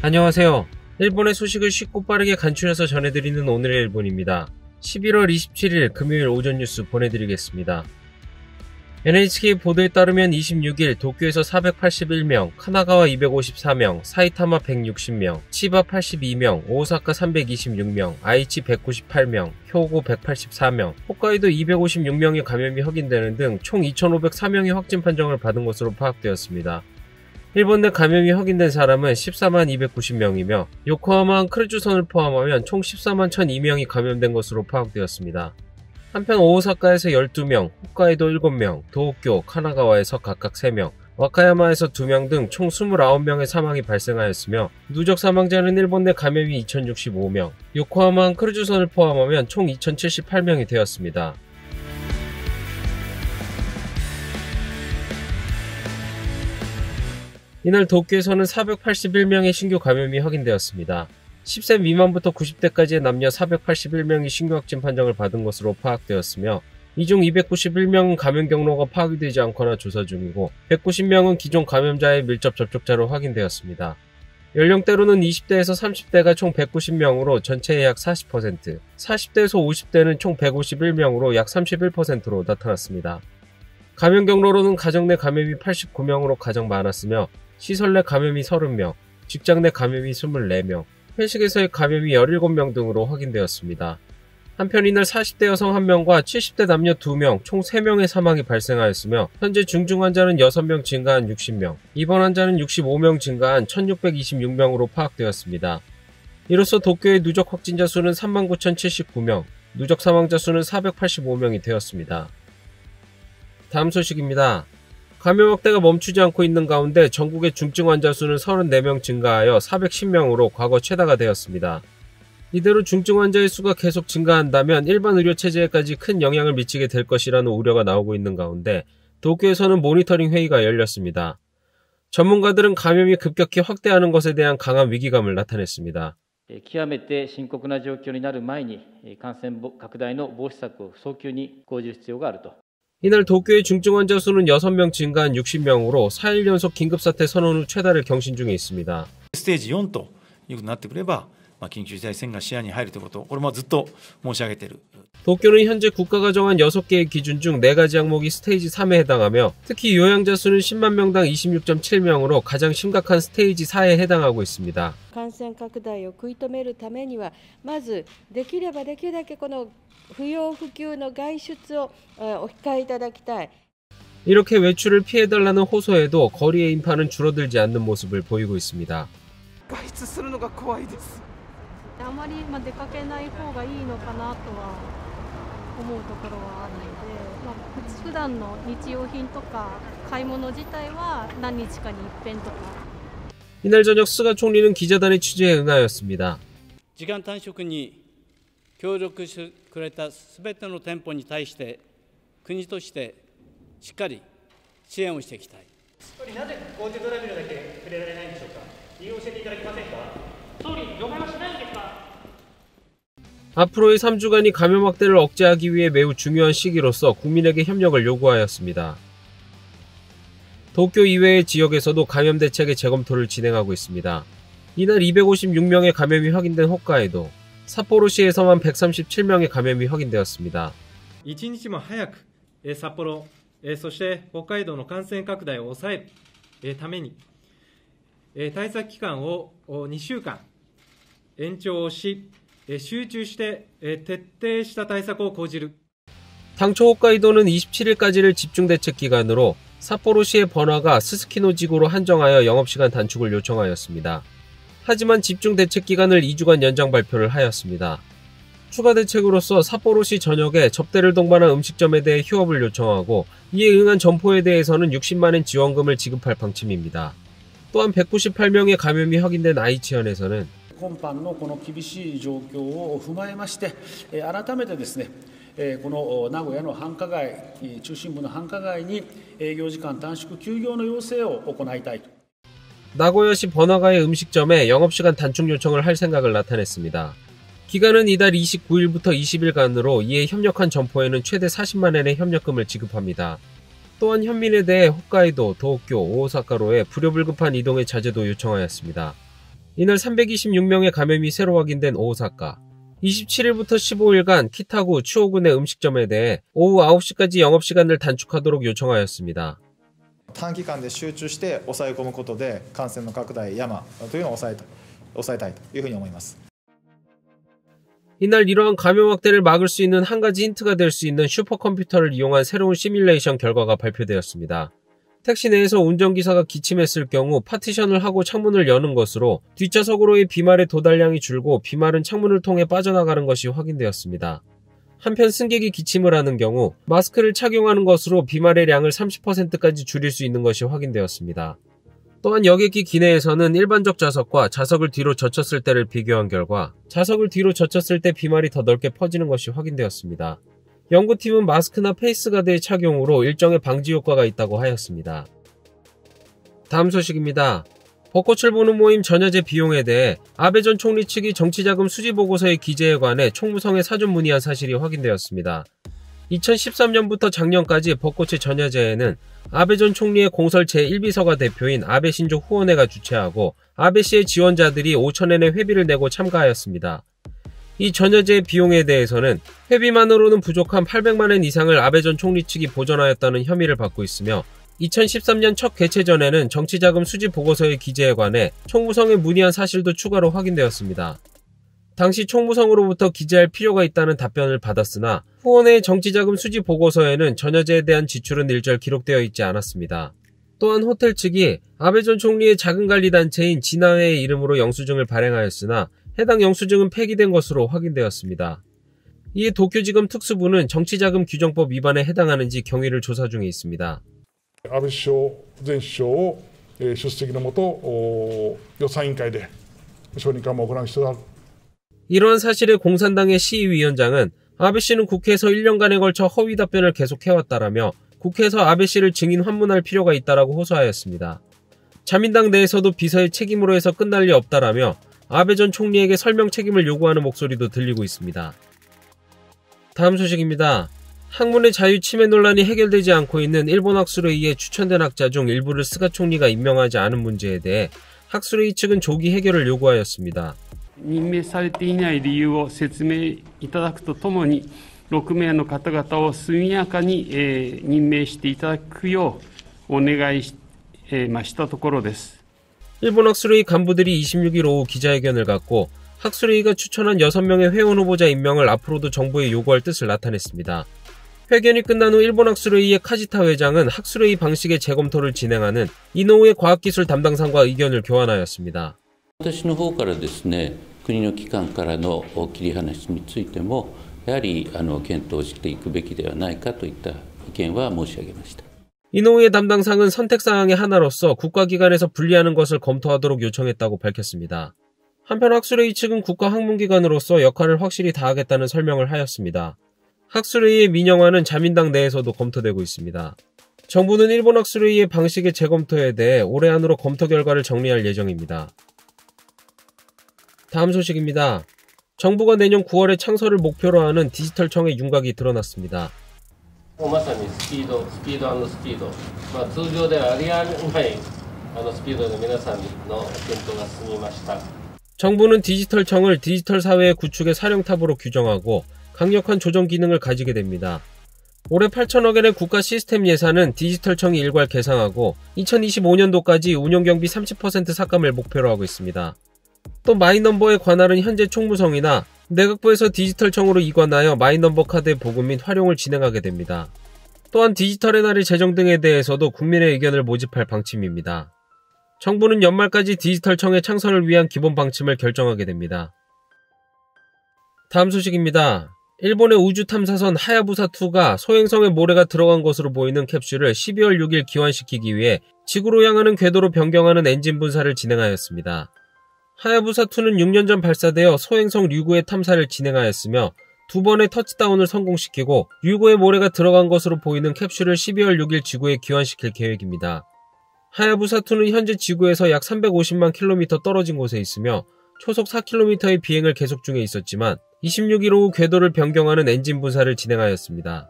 안녕하세요. 일본의 소식을 쉽고 빠르게 간추려서 전해드리는 오늘의 일본입니다. 11월 27일 금요일 오전 뉴스 보내드리겠습니다. NHK 보도에 따르면 26일 도쿄에서 481명, 카나가와 254명, 사이타마 160명, 치바 82명, 오사카 326명, 아이치 198명, 효고 184명, 홋카이도 256명의 감염이 확인되는 등 총 2,504명의 확진 판정을 받은 것으로 파악되었습니다. 일본 내 감염이 확인된 사람은 14만 290명이며 요코하마 크루즈선을 포함하면 총 14만 1,002명이 감염된 것으로 파악되었습니다. 한편 오사카에서 12명, 홋카이도 7명, 도쿄, 카나가와에서 각각 3명, 와카야마에서 2명 등 총 29명의 사망이 발생하였으며 누적 사망자는 일본 내 감염이 2,065명, 요코하마 크루즈선을 포함하면 총 2,078명이 되었습니다. 이날 도쿄에서는 481명의 신규 감염이 확인되었습니다. 10세 미만부터 90대까지의 남녀 481명이 신규 확진 판정을 받은 것으로 파악되었으며 이 중 291명은 감염 경로가 파악이 되지 않거나 조사 중이고 190명은 기존 감염자의 밀접 접촉자로 확인되었습니다. 연령대로는 20대에서 30대가 총 190명으로 전체의 약 40%, 40대에서 50대는 총 151명으로 약 31%로 나타났습니다. 감염 경로로는 가정 내 감염이 89명으로 가장 많았으며 시설 내 감염이 30명, 직장 내 감염이 24명, 회식에서의 감염이 17명 등으로 확인되었습니다. 한편 이날 40대 여성 1명과 70대 남녀 2명, 총 3명의 사망이 발생하였으며 현재 중증 환자는 6명 증가한 60명, 입원 환자는 65명 증가한 1,626명으로 파악되었습니다. 이로써 도쿄의 누적 확진자 수는 39,079명, 누적 사망자 수는 485명이 되었습니다. 다음 소식입니다. 감염 확대가 멈추지 않고 있는 가운데 전국의 중증 환자 수는 34명 증가하여 410명으로 과거 최다가 되었습니다. 이대로 중증 환자의 수가 계속 증가한다면 일반 의료체제에까지 큰 영향을 미치게 될 것이라는 우려가 나오고 있는 가운데 도쿄에서는 모니터링 회의가 열렸습니다. 전문가들은 감염이 급격히 확대하는 것에 대한 강한 위기감을 나타냈습니다. 極めて深刻な状況になる前に感染拡大の防止策を早急に講じる必要があると。 이날 도쿄의 중증 환자 수는 6명 증가한 60명으로 4일 연속 긴급사태 선언 후 최다를 경신 중에 있습니다. ステージ4ということになってくれば、緊急事態宣言が視野に入るということ、これもずっと申し上げている。 도쿄는 현재 국가가 정한 6개의 기준 중 4가지 항목이 스테이지 3에 해당하며 특히 요양자 수는 10만 명당 26.7명으로 가장 심각한 스테이지 4에 해당하고 있습니다. 感染拡大を食い止めるためにはまずできればできるだけこの不要不急の外出をお控えいただきたい. 이렇게 외출을 피해달라는 호소에도 거리의 인파는 줄어들지 않는 모습을 보이고 있습니다. 外出するのが怖いです。あまり出かけない方がいいのかなとは思うところはあるので、普段の日用品とか買い物自体は何日かに一遍とか. 이날 저녁 스가 총리는 기자단의 취재에 응하였습니다. 時間短縮に協力してくれたすべての店舗に対して国としてしっかり支援をしていきたい。なぜGoToトラベルだけ触れられないんでしょうか。理由を教えていただけませんか。総理、了解はしないんですか。 앞으로의 3주간이 감염 확대를 억제하기 위해 매우 중요한 시기로서 국민에게 협력을 요구하였습니다. 도쿄 이외의 지역에서도 감염 대책의 재검토를 진행하고 있습니다. 이날 256명의 감염이 확인된 홋카이도, 삿포로시에서만 137명의 감염이 확인되었습니다. 1日も早く札幌、そして北海道の感染拡大を抑えるために対策期間を2週間延長し集中して徹底した対策を講じる. 당초 홋카이도는 27일까지를 집중대책 기간으로 삿포로시의 번화가 스스키노지구로 한정하여 영업시간 단축을 요청하였습니다. 하지만 집중대책 기간을 2주간 연장 발표를 하였습니다. 추가 대책으로서 삿포로시 전역에 접대를 동반한 음식점에 대해 휴업을 요청하고 이에 응한 점포에 대해서는 60만엔 지원금을 지급할 방침입니다. 또한 198명의 감염이 확인된 아이치현에서는 今般のこの厳しい状況を踏まえまして、改めてですね、この名古屋の繁華街、中心部の繁華街に営業時間短縮休業の要請を行いたいと. 나고야시 번화가의 음식점에 영업시간 단축 요청을 할 생각을 나타냈습니다. 기간은 이달 29일부터 20일간으로 이에 협력한 점포에는 최대 40만엔의 협력금을 지급합니다. 또한 현민에 대해 홋카이도, 도쿄, 오사카로의 불효불급한 이동의 자제도 요청하였습니다. 이날 326명의 감염이 새로 확인된 오사카. 27일부터 15일간 키타구 추오군의 음식점에 대해 오후 9시까지 영업시간을 단축하도록 요청하였습니다. 短期間で集中して抑え込むことで感染の拡大山というのを抑えたいというふうに思います。 이날 이러한 감염 확대를 막을 수 있는 한 가지 힌트가 될 수 있는 슈퍼컴퓨터를 이용한 새로운 시뮬레이션 결과가 발표되었습니다. 택시 내에서 운전기사가 기침했을 경우 파티션을 하고 창문을 여는 것으로 뒷좌석으로의 비말의 도달량이 줄고 비말은 창문을 통해 빠져나가는 것이 확인되었습니다. 한편 승객이 기침을 하는 경우 마스크를 착용하는 것으로 비말의 량을 30%까지 줄일 수 있는 것이 확인되었습니다. 또한 여객기 기내에서는 일반적 좌석과 좌석을 뒤로 젖혔을 때를 비교한 결과 좌석을 뒤로 젖혔을 때 비말이 더 넓게 퍼지는 것이 확인되었습니다. 연구팀은 마스크나 페이스가드의 착용으로 일정의 방지 효과가 있다고 하였습니다. 다음 소식입니다. 벚꽃을 보는 모임 전야제 비용에 대해 아베 전 총리 측이 정치자금 수지 보고서의 기재에 관해 총무성에 사전 문의한 사실이 확인되었습니다. 2013년부터 작년까지 벚꽃의 전야제에는 아베 전 총리의 공설 제1비서가 대표인 아베 신조 후원회가 주최하고 아베 씨의 지원자들이 5,000엔의 회비를 내고 참가하였습니다. 이 전야제의 비용에 대해서는 회비만으로는 부족한 800만엔 이상을 아베 전 총리 측이 보전하였다는 혐의를 받고 있으며 2013년 첫 개최 전에는 정치자금 수지 보고서의 기재에 관해 총무성에 문의한 사실도 추가로 확인되었습니다. 당시 총무성으로부터 기재할 필요가 있다는 답변을 받았으나 후원회의 정치자금 수지 보고서에는 전야제에 대한 지출은 일절 기록되어 있지 않았습니다. 또한 호텔 측이 아베 전 총리의 자금관리단체인 진화회의 이름으로 영수증을 발행하였으나 해당 영수증은 폐기된 것으로 확인되었습니다. 이에 도쿄지검 특수부는 정치자금 규정법 위반에 해당하는지 경위를 조사 중에 있습니다. 아베前首相を出席のもと予算委員会で承認喚問を行う必要がある。 이러한 사실에 공산당의 시위위원장은 아베 씨는 국회에서 1년간에 걸쳐 허위 답변을 계속해왔다라며 국회에서 아베 씨를 증인 환문할 필요가 있다라고 호소하였습니다. 자민당 내에서도 비서의 책임으로 해서 끝날 리 없다라며 아베 전 총리에게 설명 책임을 요구하는 목소리도 들리고 있습니다. 다음 소식입니다. 학문의 자유 침해 논란이 해결되지 않고 있는 일본 학술회의에 추천된 학자 중 일부를 스가 총리가 임명하지 않은 문제에 대해 학술회의 측은 조기 해결을 요구하였습니다. 任命されていない理由を説明いただくとともに、6名の方々を速やかに任命していただくようお願いしましたところです。 일본 학술회의 간부들이 26일 오후 기자회견을 갖고 학술회의가 추천한 6명의 회원 후보자 임명을 앞으로도 정부에 요구할 뜻을 나타냈습니다. 회견이 끝난 후 일본 학술회의의 카지타 회장은 학술회의 방식의 재검토를 진행하는 이노우에 과학기술 담당상과 의견을 교환하였습니다. 私の方からですね、国の機関からの切り離しについてもやはり検討していくべきではないかといった意見は申し上げました。 이노우의 담당상은 선택사항의 하나로서 국가기관에서 분리하는 것을 검토하도록 요청했다고 밝혔습니다. 한편 학술회의 측은 국가학문기관으로서 역할을 확실히 다하겠다는 설명을 하였습니다. 학술회의의 민영화는 자민당 내에서도 검토되고 있습니다. 정부는 일본 학술회의의 방식의 재검토에 대해 올해 안으로 검토 결과를 정리할 예정입니다. 다음 소식입니다. 정부가 내년 9월에 창설을 목표로 하는 디지털청의 윤곽이 드러났습니다. まさにスピード&スピード、通常ではありえないスピードで皆さんの検討が進みました。 정부는 디지털청을 디지털 사회의 구축의 사령탑으로 규정하고 강력한 조정 기능을 가지게 됩니다. 올해 8천억엔의 국가 시스템 예산은 디지털청이 일괄 계상하고 2025년도까지 운영경비 30% 삭감을 목표로 하고 있습니다. 또 마이넘버의 관할은 현재 총무성이나 내각부에서 디지털청으로 이관하여 마이넘버 카드의 보급 및 활용을 진행하게 됩니다. 또한 디지털의 날의 제정 등에 대해서도 국민의 의견을 모집할 방침입니다. 정부는 연말까지 디지털청의 창설을 위한 기본 방침을 결정하게 됩니다. 다음 소식입니다. 일본의 우주탐사선 하야부사2가 소행성에 모래가 들어간 것으로 보이는 캡슐을 12월 6일 기환시키기 위해 지구로 향하는 궤도로 변경하는 엔진 분사를 진행하였습니다. 하야부사2는 6년 전 발사되어 소행성 류구의 탐사를 진행하였으며 2번의 터치다운을 성공시키고 류구의 모래가 들어간 것으로 보이는 캡슐을 12월 6일 지구에 귀환시킬 계획입니다. 하야부사2는 현재 지구에서 약 350만 킬로미터 떨어진 곳에 있으며 초속 4km의 비행을 계속 중에 있었지만 26일 오후 궤도를 변경하는 엔진 분사를 진행하였습니다.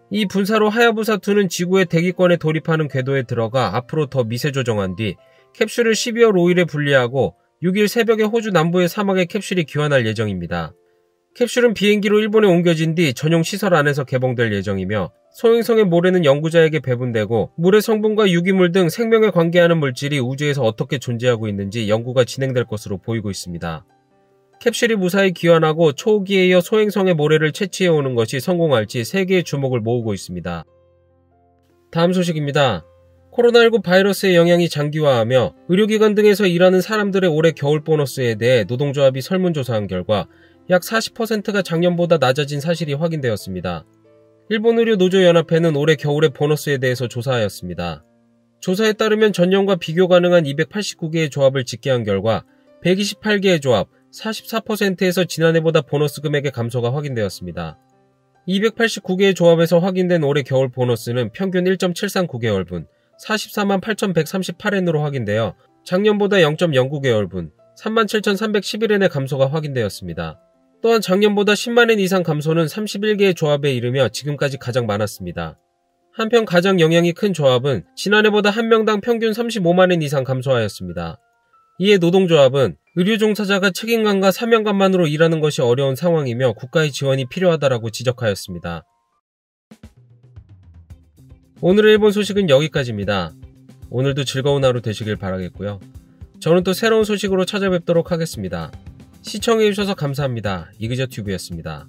이 분사로 하야부사2는 지구의 대기권에 돌입하는 궤도에 들어가 앞으로 더 미세 조정한 뒤 캡슐을 12월 5일에 분리하고 6일 새벽에 호주 남부의 사막에 캡슐이 귀환할 예정입니다. 캡슐은 비행기로 일본에 옮겨진 뒤 전용 시설 안에서 개봉될 예정이며 소행성의 모래는 연구자에게 배분되고 물의 성분과 유기물 등 생명에 관계하는 물질이 우주에서 어떻게 존재하고 있는지 연구가 진행될 것으로 보이고 있습니다. 캡슐이 무사히 귀환하고 초호기에 이어 소행성의 모래를 채취해오는 것이 성공할지 세계의 주목을 모으고 있습니다. 다음 소식입니다. 코로나19 바이러스의 영향이 장기화하며 의료기관 등에서 일하는 사람들의 올해 겨울 보너스에 대해 노동조합이 설문조사한 결과 약 40%가 작년보다 낮아진 사실이 확인되었습니다. 일본의료노조연합회는 올해 겨울의 보너스에 대해서 조사하였습니다. 조사에 따르면 전년과 비교 가능한 289개의 조합을 집계한 결과 128개의 조합, 44%에서 지난해보다 보너스 금액의 감소가 확인되었습니다. 289개의 조합에서 확인된 올해 겨울 보너스는 평균 1.739개월분, 44만 8,138엔으로 확인되어 작년보다 0.09개월분, 37,311엔의 감소가 확인되었습니다. 또한 작년보다 10만엔 이상 감소는 31개의 조합에 이르며 지금까지 가장 많았습니다. 한편 가장 영향이 큰 조합은 지난해보다 한 명당 평균 35만엔 이상 감소하였습니다. 이에 노동조합은 의료 종사자가 책임감과 사명감만으로 일하는 것이 어려운 상황이며 국가의 지원이 필요하다라고 지적하였습니다. 오늘의 일본 소식은 여기까지입니다. 오늘도 즐거운 하루 되시길 바라겠고요. 저는 또 새로운 소식으로 찾아뵙도록 하겠습니다. 시청해주셔서 감사합니다. 이그저튜브였습니다.